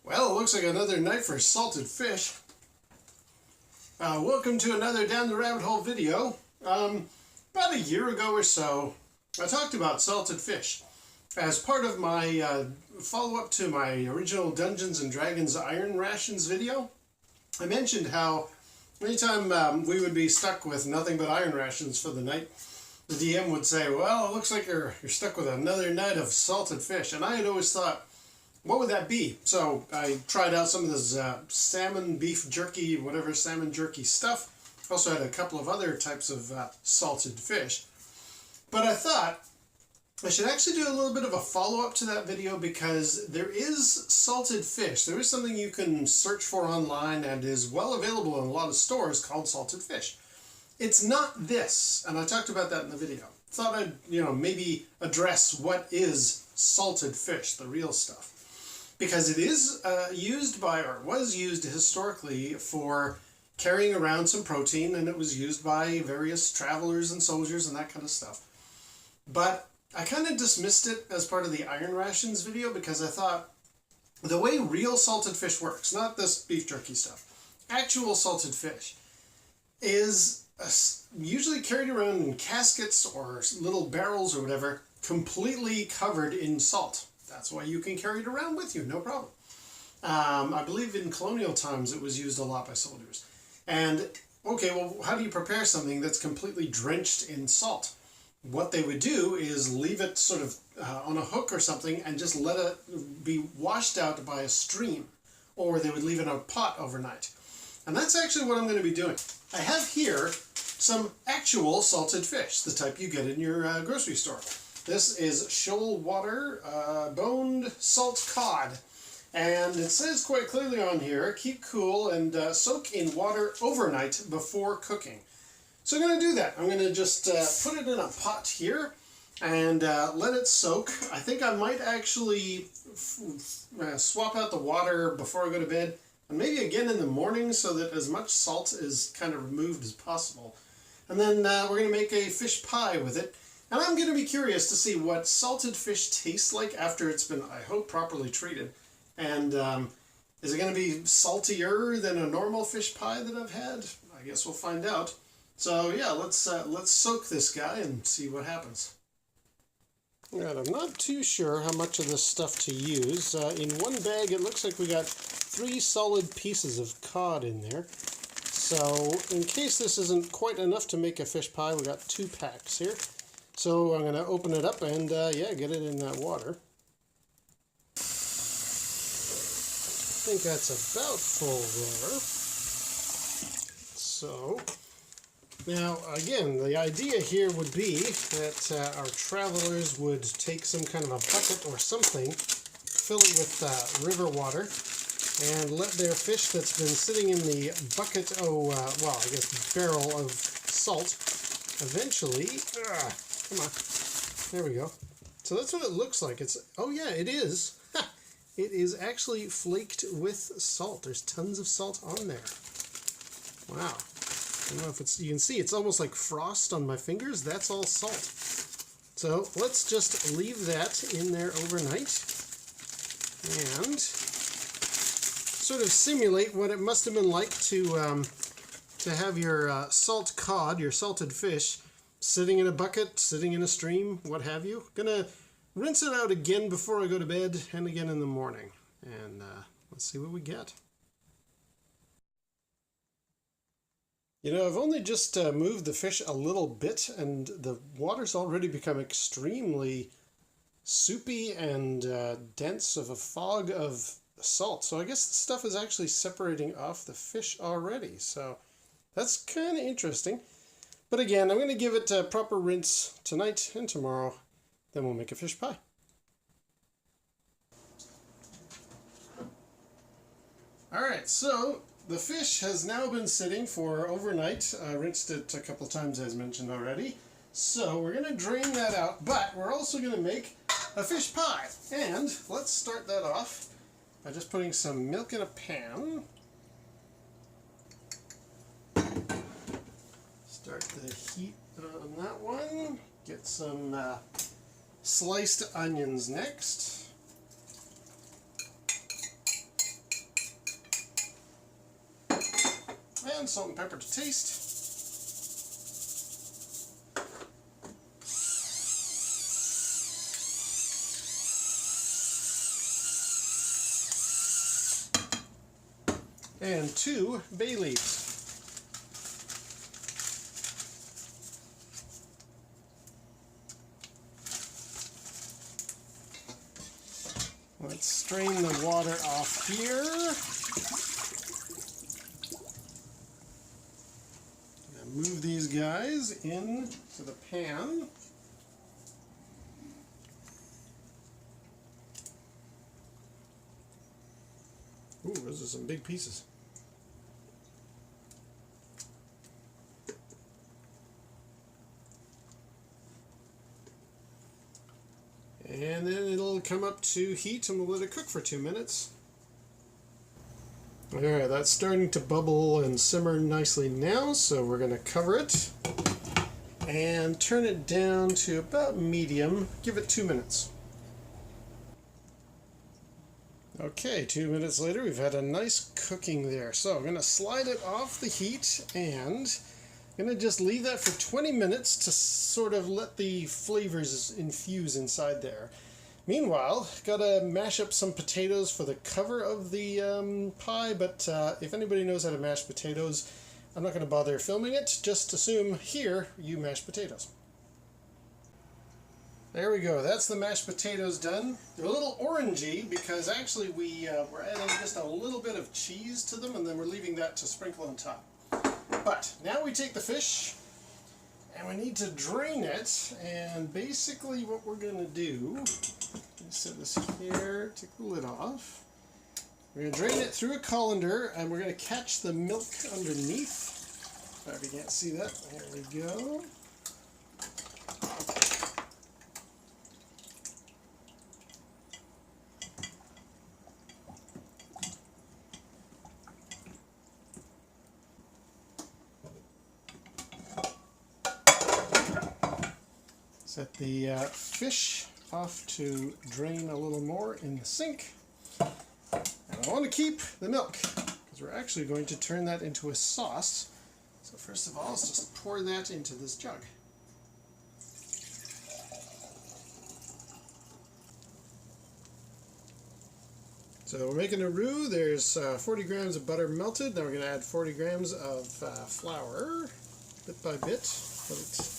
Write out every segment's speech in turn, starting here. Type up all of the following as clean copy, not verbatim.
Well, it looks like another night for salted fish. Welcome to another Down the Rabbit Hole video. About a year ago or so, I talked about salted fish. As part of my follow-up to my original Dungeons & Dragons Iron Rations video, I mentioned how anytime we would be stuck with nothing but iron rations for the night, the DM would say, well, it looks like you're stuck with another night of salted fish. And I had always thought, what would that be? So I tried out some of this salmon, beef jerky, whatever salmon jerky stuff. Also had a couple of other types of salted fish. But I thought I should actually do a little bit of a follow-up to that video because there is salted fish. There is something you can search for online and is well available in a lot of stores called salted fish. It's not this, and I talked about that in the video. Thought I'd, maybe address what is salted fish, the real stuff. Because it is used by, or was used historically for carrying around some protein, and it was used by various travelers and soldiers and that kind of stuff. But I kind of dismissed it as part of the Iron Rations video because I thought the way real salted fish works, not this beef jerky stuff, actual salted fish is usually carried around in caskets or little barrels or whatever, completely covered in salt. That's why you can carry it around with you, no problem. I believe in colonial times it was used a lot by soldiers. And, okay, well, how do you prepare something that's completely drenched in salt? What they would do is leave it sort of on a hook or something and just let it be washed out by a stream. Or they would leave it in a pot overnight. And that's actually what I'm going to be doing. I have here some actual salted fish, the type you get in your grocery store. This is shoal water boned salt cod. And it says quite clearly on here, keep cool and soak in water overnight before cooking. So I'm going to do that. I'm going to just put it in a pot here and let it soak. I think I might actually swap out the water before I go to bed. And maybe again in the morning so that as much salt is kind of removed as possible. And then we're going to make a fish pie with it. And I'm going to be curious to see what salted fish tastes like after it's been, I hope, properly treated. And is it going to be saltier than a normal fish pie that I've had? I guess we'll find out. So yeah, let's soak this guy and see what happens. Alright, I'm not too sure how much of this stuff to use. In one bag it looks like we got 3 solid pieces of cod in there. So in case this isn't quite enough to make a fish pie, we got 2 packs here. So I'm going to open it up and yeah, get it in that water. I think that's about full there. So now, again, the idea here would be that our travelers would take some kind of a bucket or something, fill it with river water, and let their fish that's been sitting in the bucket, barrel of salt, eventually, come on, there we go. So that's what it looks like. Oh yeah, it is. It is actually flaked with salt. There's tons of salt on there. Wow. I don't know if you can see, it's almost like frost on my fingers. That's all salt. So let's just leave that in there overnight and sort of simulate what it must have been like to have your salt cod, your salted fish, sitting in a bucket, sitting in a stream, what have you. Gonna rinse it out again before I go to bed and again in the morning. And let's see what we get. I've only just moved the fish a little bit, and the water's already become extremely soupy and dense of a fog of salt. So I guess the stuff is actually separating off the fish already. So that's kind of interesting. But again, I'm going to give it a proper rinse tonight and tomorrow. Then we'll make a fish pie. Alright, so the fish has now been sitting for overnight. I rinsed it a couple times as mentioned already. So we're going to drain that out, but we're also going to make a fish pie. And let's start that off by just putting some milk in a pan. Start the heat on that one. Get some sliced onions next. and salt and pepper to taste. And 2 bay leaves. Let's strain the water off here. And move these guys into the pan. Ooh, those are some big pieces. And then it'll come up to heat and we'll let it cook for 2 minutes. Alright, that's starting to bubble and simmer nicely now, so we're going to cover it and turn it down to about medium. Give it 2 minutes. Okay, 2 minutes later we've had a nice cooking there. So I'm going to slide it off the heat and I'm going to just leave that for 20 minutes to sort of let the flavors infuse inside there. Meanwhile, got to mash up some potatoes for the cover of the pie, but if anybody knows how to mash potatoes, I'm not going to bother filming it. Just assume here you mash potatoes. There we go, that's the mashed potatoes done. They're a little orangey because actually we're adding just a little bit of cheese to them and then we're leaving that to sprinkle on top. But now we take the fish and we need to drain it, and basically what we're going to do is set this here, take the lid off. We're going to drain it through a colander and we're going to catch the milk underneath. If you can't see that, there we go. Set the fish off to drain a little more in the sink. And I want to keep the milk because we're actually going to turn that into a sauce. So first of all, let's just pour that into this jug. So we're making a roux. There's 40 grams of butter melted. Now we're going to add 40 grams of flour, bit by bit. Let it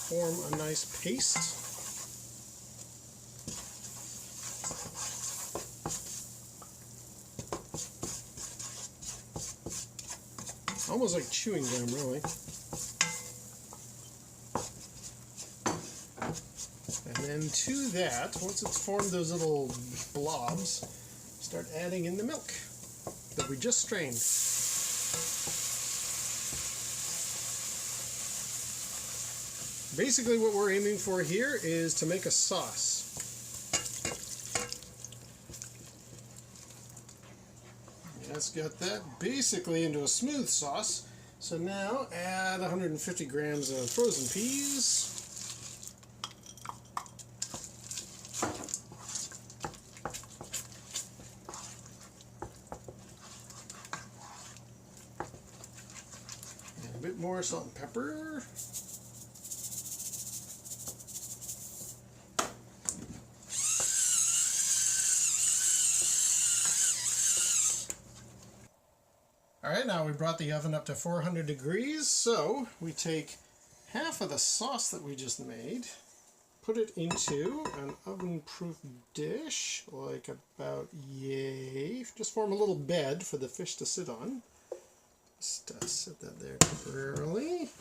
form a nice paste. Almost like chewing gum, really. And then to that, once it's formed those little blobs, start adding in the milk that we just strained. Basically what we're aiming for here is to make a sauce. Let's get that basically into a smooth sauce. So now add 150 grams of frozen peas. And a bit more salt and pepper. Alright, now we brought the oven up to 400 degrees, so we take half of the sauce that we just made, put it into an oven-proof dish, like about yay. Just form a little bed for the fish to sit on. Just set that there temporarily.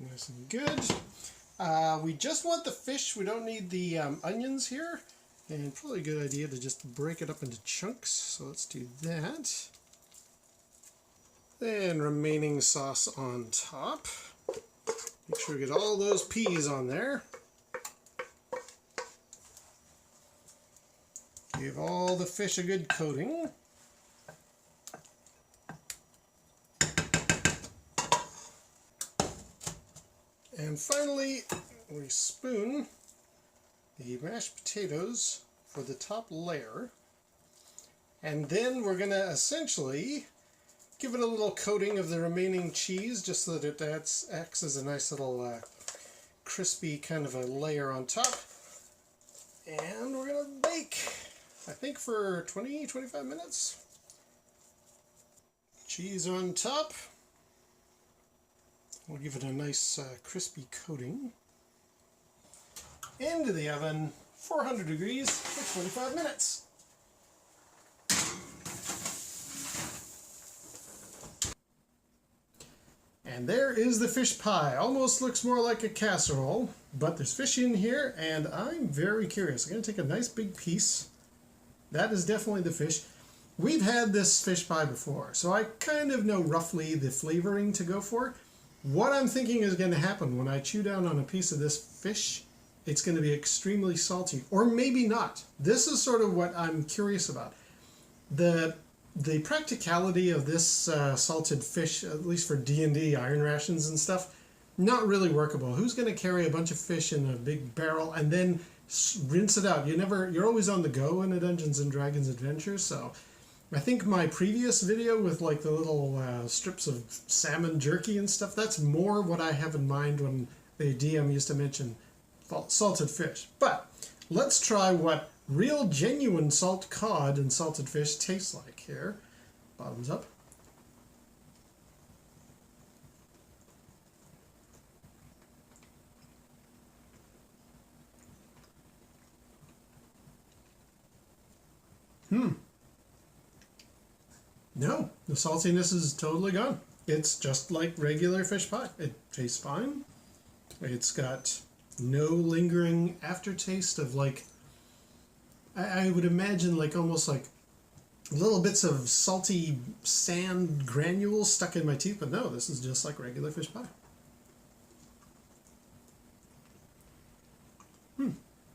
Nice and good. We just want the fish, we don't need the onions here, and probably a good idea to just break it up into chunks, so let's do that. Then remaining sauce on top. Make sure we get all those peas on there. Give all the fish a good coating. And finally, we spoon the mashed potatoes for the top layer. And then we're going to essentially Give it a little coating of the remaining cheese just so that it acts as a nice little crispy kind of a layer on top. And we're going to bake, I think, for 20-25 minutes. Cheese on top. We'll give it a nice crispy coating. Into the oven, 400 degrees for 25 minutes. And there is the fish pie. Almost looks more like a casserole, but there's fish in here, and I'm very curious. I'm going to take a nice big piece. That is definitely the fish. We've had this fish pie before, so I kind of know roughly the flavoring to go for. What I'm thinking is going to happen when I chew down on a piece of this fish, it's going to be extremely salty, or maybe not. This is sort of what I'm curious about. The practicality of this salted fish, at least for D&D iron rations and stuff, not really workable. Who's going to carry a bunch of fish in a big barrel and then rinse it out? You're always on the go in a Dungeons and Dragons adventure, so I think my previous video with like the little strips of salmon jerky and stuff, that's more what I have in mind when the DM used to mention salted fish. But let's try what real genuine salt cod and salted fish tastes like here. Bottoms up. No, the saltiness is totally gone. It's just like regular fish pie. It tastes fine. It's got no lingering aftertaste of like, I would imagine like almost like little bits of salty sand granules stuck in my teeth, but no, this is just like regular fish pie.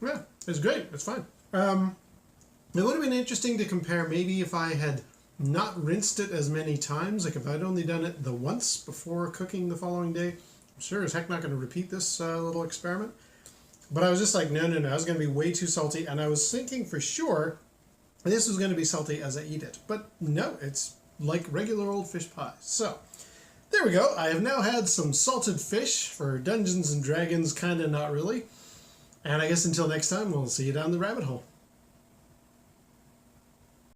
Yeah, it's great. It's fine. It would have been interesting to compare maybe if I had not rinsed it as many times, like if I'd only done it the once before cooking the following day. I'm sure as heck not going to repeat this little experiment. But I was just like, no, I was going to be way too salty, and I was thinking for sure this was going to be salty as I eat it. But no, it's like regular old fish pie. So, there we go. I have now had some salted fish for Dungeons and Dragons, kind of not really. And I guess until next time, we'll see you down the rabbit hole.